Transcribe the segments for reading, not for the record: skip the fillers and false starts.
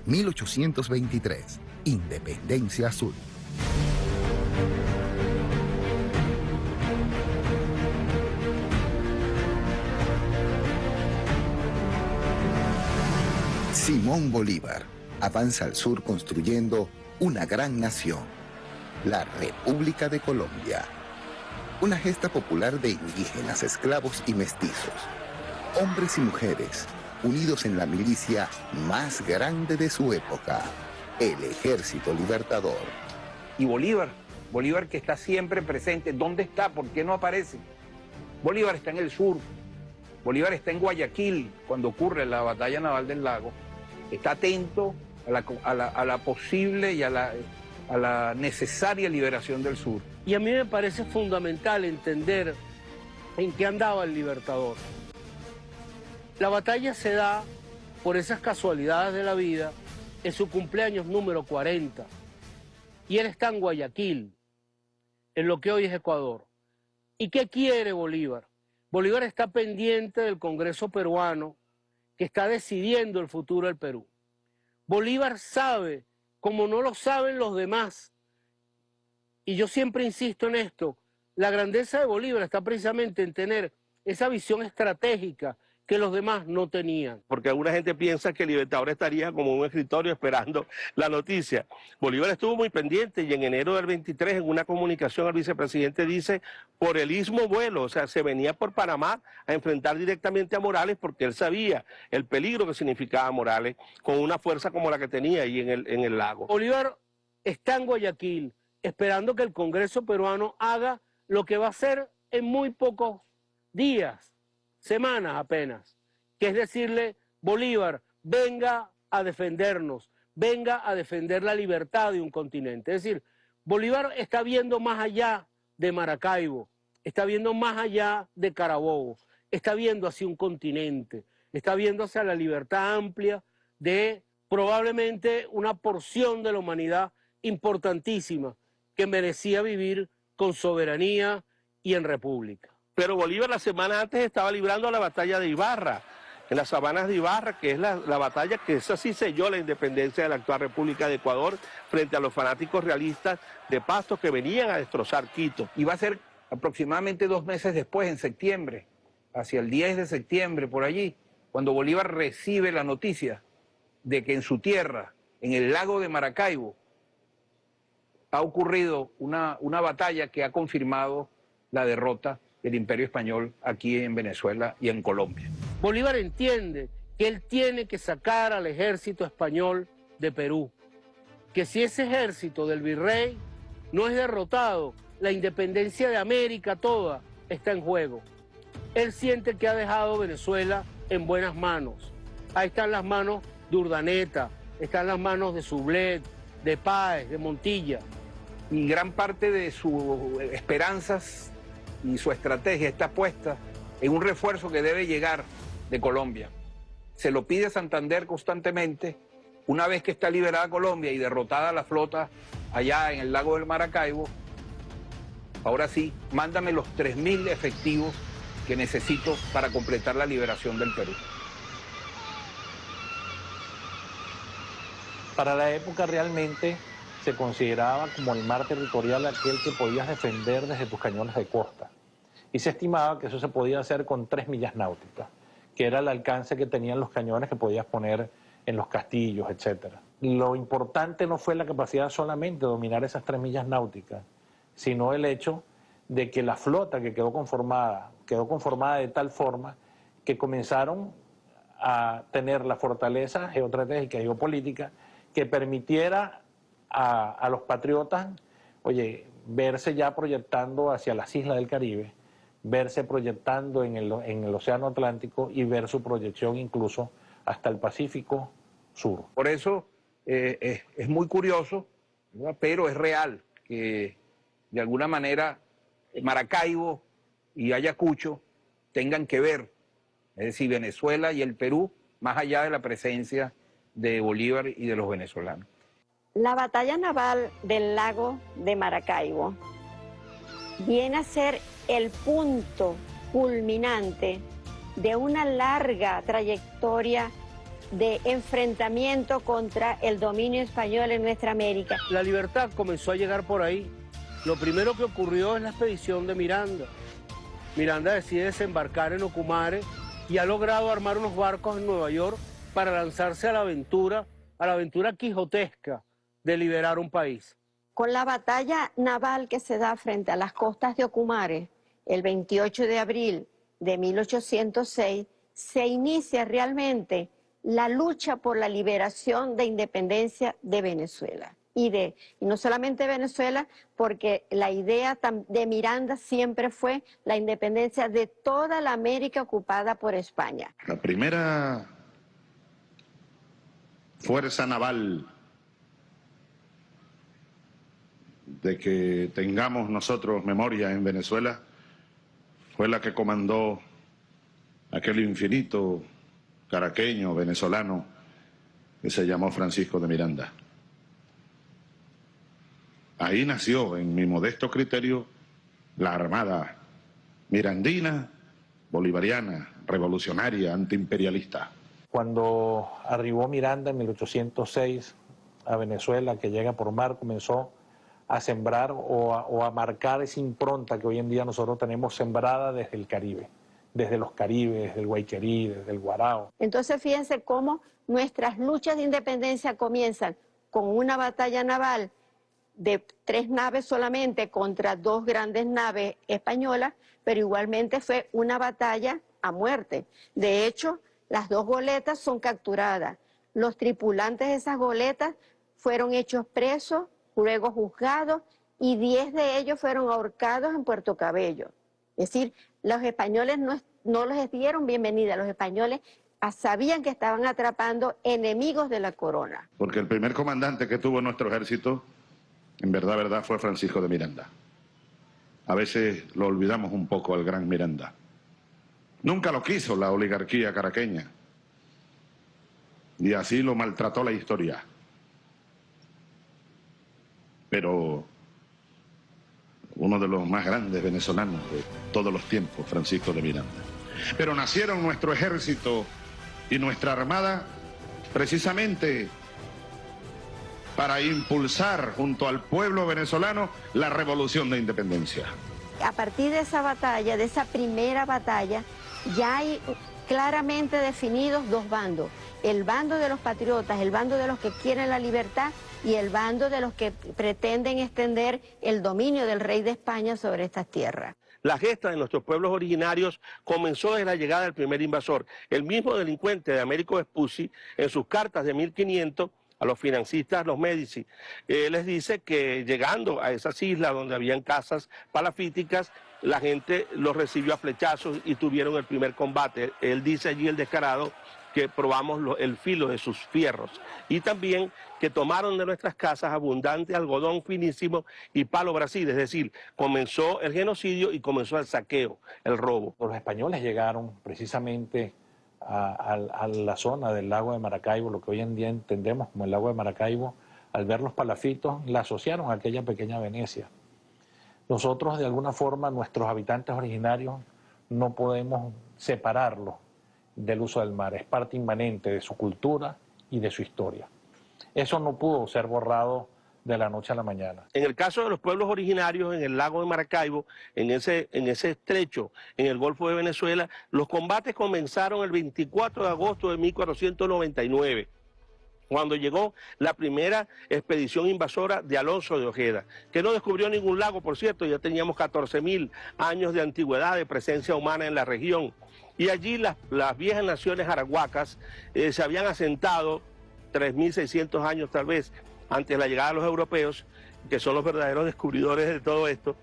1823. Independencia Azul. Simón Bolívar avanza al sur construyendo una gran nación, la República de Colombia. Una gesta popular de indígenas, esclavos y mestizos, hombres y mujeres, unidos en la milicia más grande de su época, el Ejército Libertador. Y Bolívar que está siempre presente. ¿Dónde está? ¿Por qué no aparece? Bolívar está en el sur. Bolívar está en Guayaquil cuando ocurre la batalla naval del Lago. Está atento a la posible y a la necesaria liberación del sur. Y a mí me parece fundamental entender en qué andaba el Libertador. La batalla se da, por esas casualidades de la vida, en su cumpleaños número 40. Y él está en Guayaquil, en lo que hoy es Ecuador. ¿Y qué quiere Bolívar? Bolívar está pendiente del Congreso peruano, que está decidiendo el futuro del Perú. Bolívar sabe, como no lo saben los demás, y yo siempre insisto en esto, la grandeza de Bolívar está precisamente en tener esa visión estratégica que los demás no tenían. Porque alguna gente piensa que el Libertador estaría como un escritorio esperando la noticia. Bolívar estuvo muy pendiente y en enero del 23 en una comunicación al vicepresidente dice por el Istmo vuelo, o sea, se venía por Panamá a enfrentar directamente a Morales porque él sabía el peligro que significaba Morales con una fuerza como la que tenía ahí en el lago. Bolívar está en Guayaquil esperando que el Congreso peruano haga lo que va a hacer en muy pocos días, semanas apenas, que es decirle, Bolívar, venga a defendernos, venga a defender la libertad de un continente. Es decir, Bolívar está viendo más allá de Maracaibo, está viendo más allá de Carabobo, está viendo hacia un continente, está viendo hacia la libertad amplia de probablemente una porción de la humanidad importantísima que merecía vivir con soberanía y en república. Pero Bolívar la semana antes estaba librando la batalla de Ibarra, en las sabanas de Ibarra, que es la batalla que esa sí selló la independencia de la actual República de Ecuador frente a los fanáticos realistas de Pasto que venían a destrozar Quito. Y va a ser aproximadamente 2 meses después, en septiembre, hacia el 10 de septiembre, por allí, cuando Bolívar recibe la noticia de que en su tierra, en el lago de Maracaibo, ha ocurrido una batalla que ha confirmado la derrota del Imperio Español aquí en Venezuela y en Colombia. Bolívar entiende que él tiene que sacar al ejército español de Perú, que si ese ejército del virrey no es derrotado, la independencia de América toda está en juego. Él siente que ha dejado Venezuela en buenas manos. Ahí están las manos de Urdaneta, están las manos de Sublet, de Páez, de Montilla. Y gran parte de sus esperanzas y su estrategia está puesta en un refuerzo que debe llegar de Colombia. Se lo pide a Santander constantemente. Una vez que está liberada Colombia y derrotada la flota allá en el lago del Maracaibo, ahora sí, mándame los 3.000 efectivos que necesito para completar la liberación del Perú. Para la época realmente se consideraba como el mar territorial aquel que podías defender desde tus cañones de costa. Y se estimaba que eso se podía hacer con 3 millas náuticas, que era el alcance que tenían los cañones que podías poner en los castillos, etc. Lo importante no fue la capacidad solamente de dominar esas 3 millas náuticas, sino el hecho de que la flota que quedó conformada de tal forma que comenzaron a tener la fortaleza geoestratégica y geopolítica que permitiera a los patriotas, verse ya proyectando hacia las islas del Caribe, verse proyectando en el Océano Atlántico y ver su proyección incluso hasta el Pacífico Sur. Por eso es muy curioso, ¿verdad? Pero es real que de alguna manera Maracaibo y Ayacucho tengan que ver, es decir, Venezuela y el Perú, más allá de la presencia de Bolívar y de los venezolanos. La batalla naval del lago de Maracaibo viene a ser el punto culminante de una larga trayectoria de enfrentamiento contra el dominio español en nuestra América. La libertad comenzó a llegar por ahí. Lo primero que ocurrió es la expedición de Miranda. Miranda decide desembarcar en Ocumare y ha logrado armar unos barcos en Nueva York para lanzarse a la aventura quijotesca de liberar un país. Con la batalla naval que se da frente a las costas de Ocumare, el 28 de abril de 1806, se inicia realmente la lucha por la liberación de independencia de Venezuela. Y no solamente Venezuela, porque la idea de Miranda siempre fue la independencia de toda la América ocupada por España. La primera fuerza naval de que tengamos nosotros memoria en Venezuela fue la que comandó aquel infinito caraqueño venezolano que se llamó Francisco de Miranda. Ahí nació, en mi modesto criterio, la Armada mirandina, bolivariana, revolucionaria, antiimperialista. Cuando arribó Miranda en 1806 a Venezuela, que llega por mar, comenzó a sembrar o a marcar esa impronta que hoy en día nosotros tenemos sembrada desde el Caribe, desde los Caribes, desde el Guayquerí, desde el Guarao. Entonces fíjense cómo nuestras luchas de independencia comienzan con una batalla naval de 3 naves solamente contra 2 grandes naves españolas, pero igualmente fue una batalla a muerte. De hecho, las 2 goletas son capturadas. Los tripulantes de esas goletas fueron hechos presos, luego juzgados, y 10 de ellos fueron ahorcados en Puerto Cabello. Es decir, los españoles no les dieron bienvenida, los españoles sabían que estaban atrapando enemigos de la corona. Porque el primer comandante que tuvo nuestro ejército, en verdad, fue Francisco de Miranda. A veces lo olvidamos un poco al gran Miranda. Nunca lo quiso la oligarquía caraqueña. Y así lo maltrató la historia. Pero uno de los más grandes venezolanos de todos los tiempos, Francisco de Miranda. Pero nacieron nuestro ejército y nuestra armada precisamente para impulsar junto al pueblo venezolano la revolución de independencia. A partir de esa batalla, de esa primera batalla, ya hay claramente definidos 2 bandos. El bando de los patriotas, el bando de los que quieren la libertad y el bando de los que pretenden extender el dominio del rey de España sobre estas tierras. La gesta de nuestros pueblos originarios comenzó desde la llegada del primer invasor. El mismo delincuente de Américo Vespucci, en sus cartas de 1500, a los financistas, los Médici, les dice que llegando a esas islas donde habían casas palafíticas, la gente los recibió a flechazos y tuvieron el primer combate. Él dice allí, el descarado, que probamos el filo de sus fierros, y también que tomaron de nuestras casas abundante algodón finísimo y palo Brasil, es decir, comenzó el genocidio y comenzó el saqueo, el robo. Los españoles llegaron precisamente a la zona del lago de Maracaibo, lo que hoy en día entendemos como el lago de Maracaibo. Al ver los palafitos, la asociaron a aquella pequeña Venecia. Nosotros, de alguna forma, nuestros habitantes originarios, no podemos separarlos del uso del mar. Es parte inmanente de su cultura y de su historia. Eso no pudo ser borrado de la noche a la mañana. En el caso de los pueblos originarios en el lago de Maracaibo, en ese estrecho, en el Golfo de Venezuela, los combates comenzaron el 24 de agosto de 1499, cuando llegó la primera expedición invasora de Alonso de Ojeda, que no descubrió ningún lago, por cierto. Ya teníamos 14.000 años de antigüedad, de presencia humana en la región. Y allí las viejas naciones arahuacas se habían asentado 3.600 años tal vez antes de la llegada de los europeos, que son los verdaderos descubridores de todo esto.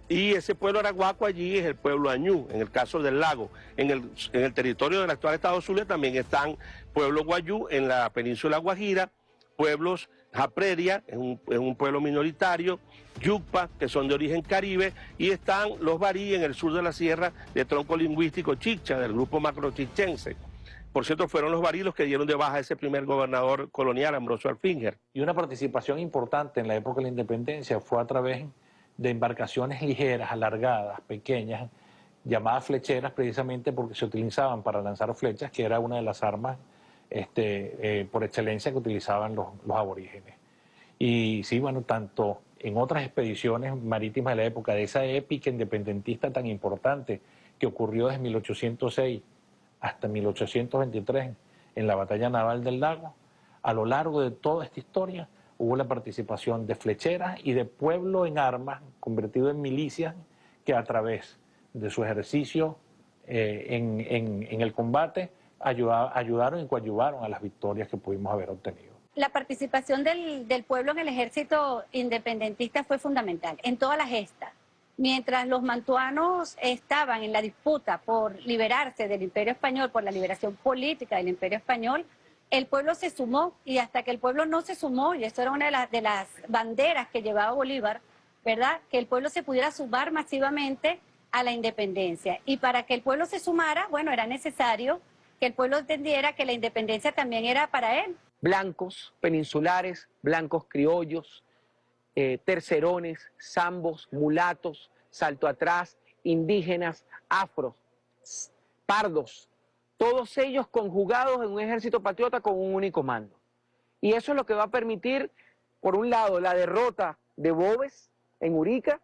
Y ese pueblo arahuaco allí es el pueblo añú, en el caso del lago. En el territorio del actual estado Zulia también están pueblos guayú en la península Guajira, pueblos Japreria, es un pueblo minoritario, Yucpa, que son de origen caribe, y están los Barí en el sur de la sierra, de tronco lingüístico chicha, del grupo macrochichense. Por cierto, fueron los Barí los que dieron de baja a ese primer gobernador colonial, Ambrosio Alfinger. Y una participación importante en la época de la independencia fue a través de embarcaciones ligeras, alargadas, pequeñas, llamadas flecheras, precisamente porque se utilizaban para lanzar flechas, que era una de las armas por excelencia que utilizaban los aborígenes. Y sí, bueno, tanto en otras expediciones marítimas de la época, de esa épica independentista tan importante que ocurrió desde 1806 hasta 1823 en la batalla naval del Lago, a lo largo de toda esta historia hubo la participación de flecheras y de pueblo en armas, convertido en milicias, que a través de su ejercicio en el combate ayudaron y coadyuvaron a las victorias que pudimos haber obtenido. La participación del pueblo en el ejército independentista fue fundamental en todas las gestas. Mientras los mantuanos estaban en la disputa por liberarse del Imperio Español, por la liberación política del Imperio Español, el pueblo se sumó, y hasta que el pueblo no se sumó, y eso era una de las banderas que llevaba Bolívar, ¿verdad?, que el pueblo se pudiera sumar masivamente a la independencia. Y para que el pueblo se sumara, bueno, era necesario que el pueblo entendiera que la independencia también era para él. Blancos, peninsulares, blancos criollos, tercerones, zambos, mulatos, salto atrás, indígenas, afros, pardos, todos ellos conjugados en un ejército patriota con un único mando. Y eso es lo que va a permitir, por un lado, la derrota de Boves en Urica,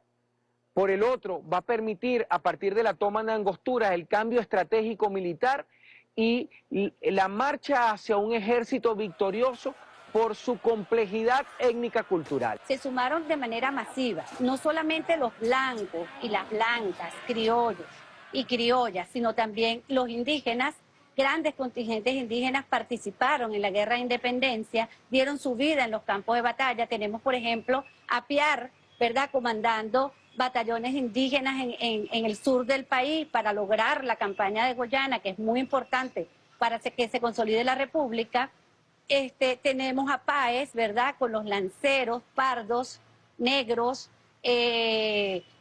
por el otro, va a permitir, a partir de la toma de Angostura, el cambio estratégico militar y la marcha hacia un ejército victorioso por su complejidad étnica-cultural. Se sumaron de manera masiva, no solamente los blancos y las blancas, criollos y criollas, sino también los indígenas. Grandes contingentes indígenas participaron en la guerra de independencia, dieron su vida en los campos de batalla. Tenemos, por ejemplo, a Piar, ¿verdad?, comandando batallones indígenas en el sur del país para lograr la campaña de Guayana, que es muy importante para que se consolide la República. Tenemos a Páez, ¿verdad?, con los lanceros, pardos, negros,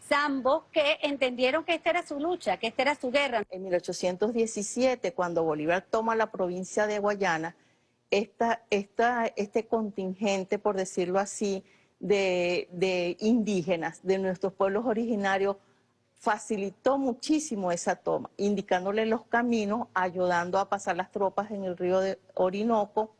zambos, que entendieron que esta era su lucha, que esta era su guerra. En 1817, cuando Bolívar toma la provincia de Guayana, este contingente, por decirlo así, de indígenas, de nuestros pueblos originarios, facilitó muchísimo esa toma, indicándole los caminos, ayudando a pasar las tropas en el río de Orinoco,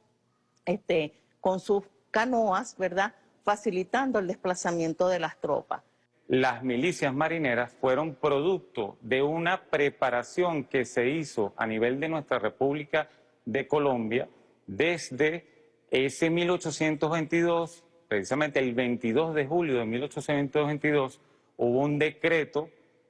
con sus canoas, ¿verdad?, facilitando el desplazamiento de las tropas. Las milicias marineras fueron producto de una preparación que se hizo a nivel de nuestra República de Colombia desde ese 1822, precisamente el 22 de julio de 1822, hubo un decreto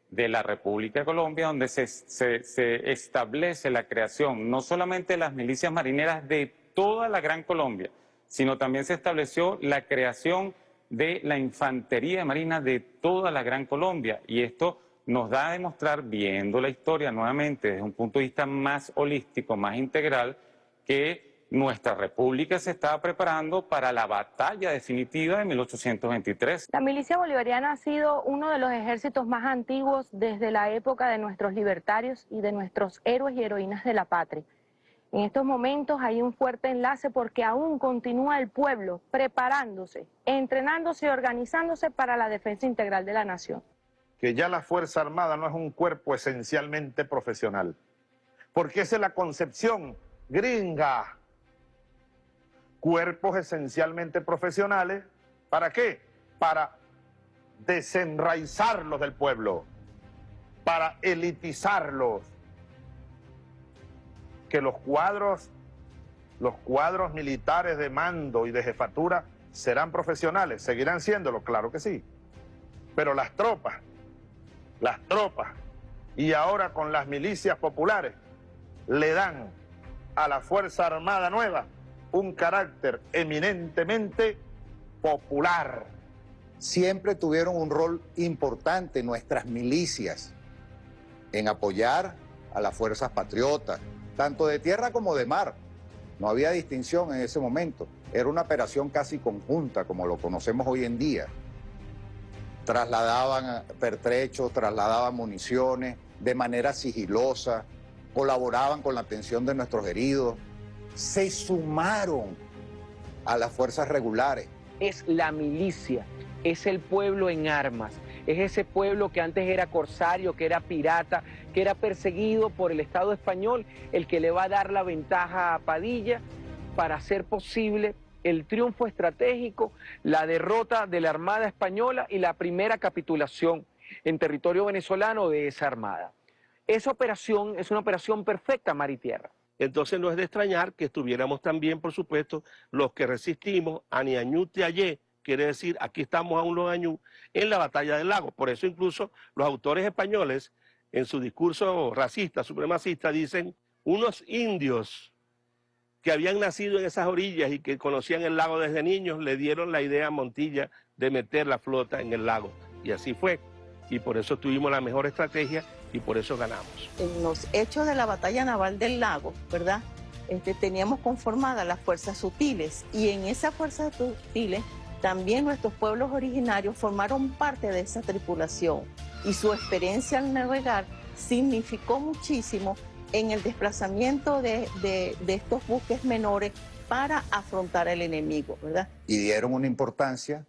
de la República de Colombia donde se establece la creación no solamente de las milicias marineras de toda la Gran Colombia, sino también se estableció la creación de la infantería marina de toda la Gran Colombia. Y esto nos da a demostrar, viendo la historia nuevamente desde un punto de vista más holístico, más integral, que nuestra república se estaba preparando para la batalla definitiva de 1823. La milicia bolivariana ha sido uno de los ejércitos más antiguos desde la época de nuestros libertarios y de nuestros héroes y heroínas de la patria. En estos momentos hay un fuerte enlace porque aún continúa el pueblo preparándose, entrenándose y organizándose para la defensa integral de la nación. Que ya la Fuerza Armada no es un cuerpo esencialmente profesional, porque esa es la concepción gringa. Cuerpos esencialmente profesionales, ¿para qué? Para desenraizarlos del pueblo, para elitizarlos. Que los cuadros militares de mando y de jefatura serán profesionales, seguirán siéndolo, claro que sí. Pero las tropas, y ahora con las milicias populares, le dan a la Fuerza Armada nueva un carácter eminentemente popular. Siempre tuvieron un rol importante nuestras milicias en apoyar a las fuerzas patriotas, tanto de tierra como de mar. No había distinción en ese momento. Era una operación casi conjunta, como lo conocemos hoy en día. Trasladaban pertrechos, trasladaban municiones de manera sigilosa, colaboraban con la atención de nuestros heridos, se sumaron a las fuerzas regulares. Es la milicia, es el pueblo en armas, es ese pueblo que antes era corsario, que era pirata, que era perseguido por el Estado español, el que le va a dar la ventaja a Padilla para hacer posible el triunfo estratégico, la derrota de la Armada Española y la primera capitulación en territorio venezolano de esa armada. Esa operación es una operación perfecta, mar y tierra. Entonces no es de extrañar que estuviéramos también, por supuesto, los que resistimos, Aniañú Tiayé, quiere decir, aquí estamos aún los añú, en la batalla del lago. Por eso incluso los autores españoles, en su discurso racista, supremacista, dicen, unos indios que habían nacido en esas orillas y que conocían el lago desde niños, le dieron la idea a Montilla de meter la flota en el lago. Y así fue. Y por eso tuvimos la mejor estrategia y por eso ganamos. En los hechos de la batalla naval del lago, ¿verdad? Teníamos conformadas las fuerzas sutiles, y en esas fuerzas sutiles también nuestros pueblos originarios formaron parte de esa tripulación, y su experiencia al navegar significó muchísimo en el desplazamiento de estos buques menores para afrontar al enemigo, ¿verdad? Y dieron una importancia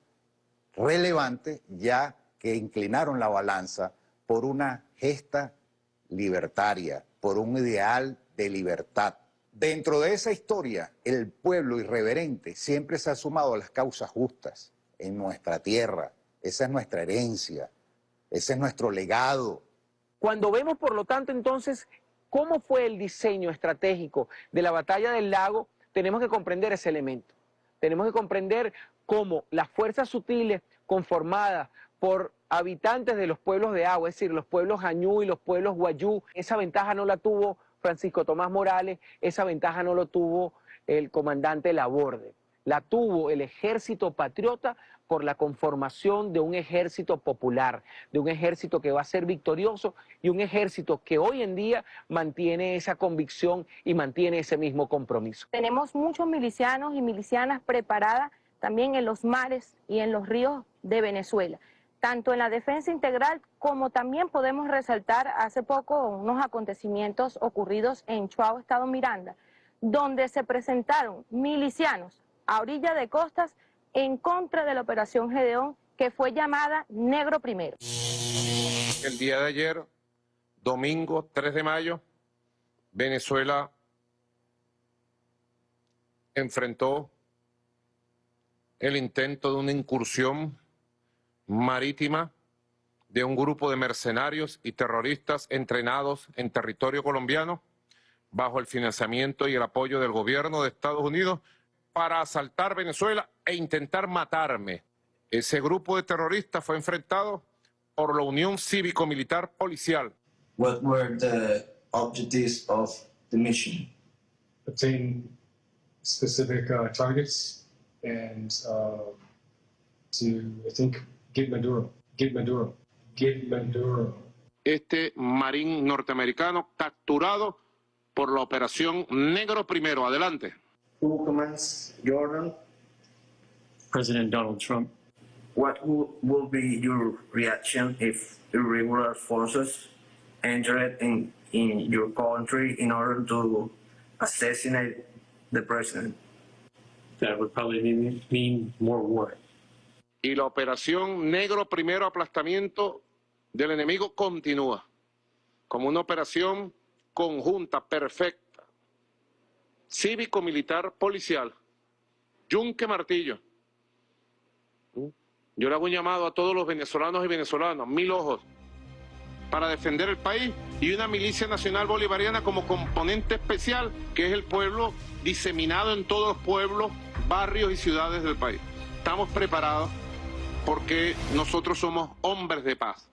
relevante, ya que inclinaron la balanza por una gesta libertaria, por un ideal de libertad. Dentro de esa historia, el pueblo irreverente siempre se ha sumado a las causas justas en nuestra tierra. Esa es nuestra herencia, ese es nuestro legado. Cuando vemos, por lo tanto, entonces, cómo fue el diseño estratégico de la batalla del lago, tenemos que comprender ese elemento. Tenemos que comprender cómo las fuerzas sutiles conformadas por habitantes de los pueblos de agua, es decir, los pueblos añú y los pueblos guayú, esa ventaja no la tuvo Francisco Tomás Morales, esa ventaja no lo tuvo el comandante Laborde, la tuvo el ejército patriota por la conformación de un ejército popular, de un ejército que va a ser victorioso y un ejército que hoy en día mantiene esa convicción y mantiene ese mismo compromiso. Tenemos muchos milicianos y milicianas preparadas también en los mares y en los ríos de Venezuela, tanto en la defensa integral como también podemos resaltar hace poco unos acontecimientos ocurridos en Chuao, Estado Miranda, donde se presentaron milicianos a orilla de costas en contra de la Operación Gedeón, que fue llamada Negro Primero. El día de ayer, domingo 3 de mayo, Venezuela enfrentó el intento de una incursión marítima de un grupo de mercenarios y terroristas entrenados en territorio colombiano bajo el financiamiento y el apoyo del gobierno de Estados Unidos para asaltar Venezuela e intentar matarme. Ese grupo de terroristas fue enfrentado por la Unión Cívico-Militar Policial. What were the objectives of the mission? Obtain specific targets and to, I think, get Maduro. Este marín norteamericano capturado por la Operación Negro Primero. Adelante. Who commands Jordan? President Donald Trump. What will be your reaction if irregular forces entered in your country in order to assassinate the president? That would probably mean more war. Y la Operación Negro Primero Aplastamiento del enemigo continúa como una operación conjunta, perfecta, cívico-militar policial, yunque martillo. Yo le hago un llamado a todos los venezolanos y venezolanas, 1000 ojos, para defender el país, y una milicia nacional bolivariana como componente especial, que es el pueblo diseminado en todos los pueblos, barrios y ciudades del país. Estamos preparados porque nosotros somos hombres de paz.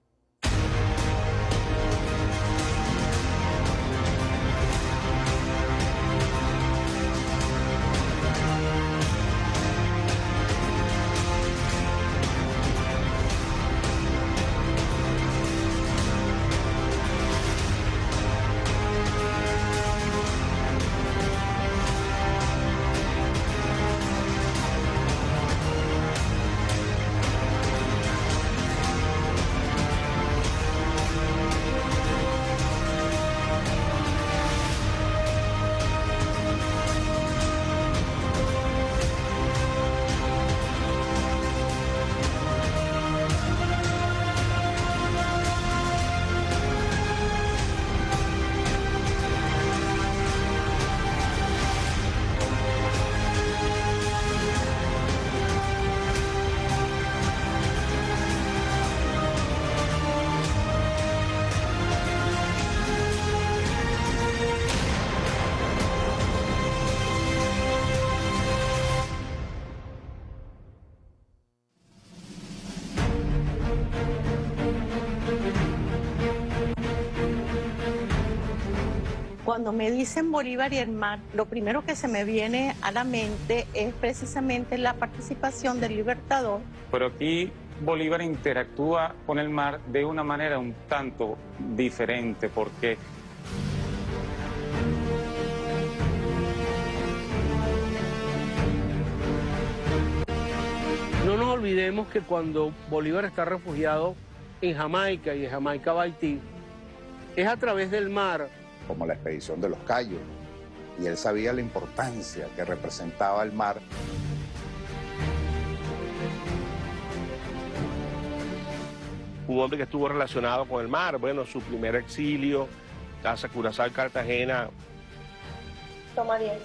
Cuando me dicen Bolívar y el mar, lo primero que se me viene a la mente es precisamente la participación del Libertador. Pero aquí Bolívar interactúa con el mar de una manera un tanto diferente, porque no nos olvidemos que cuando Bolívar está refugiado en Jamaica y de Jamaica va a Haití, es a través del mar. Como la expedición de los Cayos, y él sabía la importancia que representaba el mar. Un hombre que estuvo relacionado con el mar, bueno, su primer exilio, Casa Curazao, Cartagena. Toma 10.